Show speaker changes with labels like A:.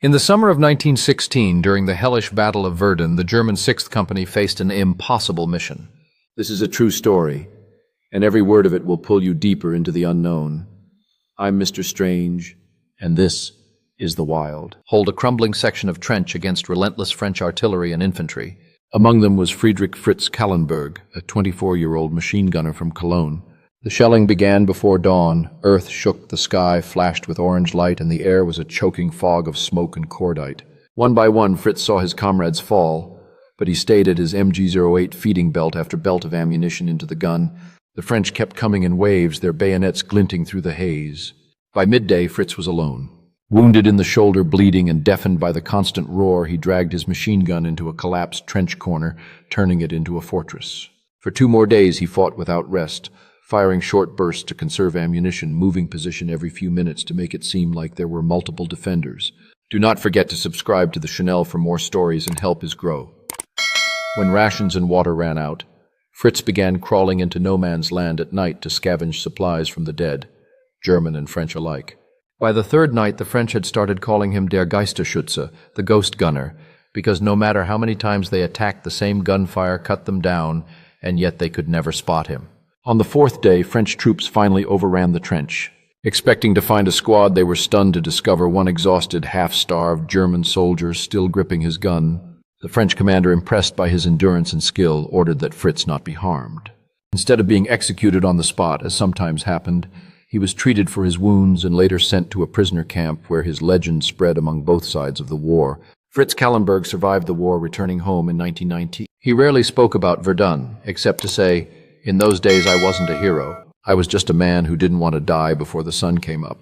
A: In the summer of 1916, during the hellish Battle of Verdun, the German Sixth Company faced an impossible mission.
B: This is a true story, and every word of it will pull you deeper into the unknown. I'm Mr. Strange, and this is the Wild.
A: Hold a crumbling section of trench against relentless French artillery and infantry.
B: Among them was Friedrich Fritz Kallenberg, a 24-year-old machine gunner from Cologne. The shelling began before dawn. Earth shook, the sky flashed with orange light, and the air was a choking fog of smoke and cordite. One by one, Fritz saw his comrades fall, but he stayed at his MG-08 feeding belt after belt of ammunition into the gun. The French kept coming in waves, their bayonets glinting through the haze. By midday, Fritz was alone. Wounded in the shoulder, bleeding, and deafened by the constant roar, he dragged his machine gun into a collapsed trench corner, turning it into a fortress. For 2 more days he fought without rest, firing short bursts to conserve ammunition, moving position every few minutes to make it seem like there were multiple defenders. Do not forget to subscribe to the Chanel for more stories and help us grow. When rations and water ran out, Fritz began crawling into no man's land at night to scavenge supplies from the dead, German and French alike. By the 3rd night, the French had started calling him Der Geisterschütze, the ghost gunner, because no matter how many times they attacked, the same gunfire cut them down, and yet they could never spot him. On the 4th day, French troops finally overran the trench. Expecting to find a squad, they were stunned to discover one exhausted, half-starved German soldier still gripping his gun. The French commander, impressed by his endurance and skill, ordered that Fritz not be harmed. Instead of being executed on the spot, as sometimes happened, he was treated for his wounds and later sent to a prisoner camp where his legend spread among both sides of the war. Fritz Kallenberg survived the war, returning home in 1919. He rarely spoke about Verdun, except to say, "In those days I wasn't a hero. I was just a man who didn't want to die before the sun came up."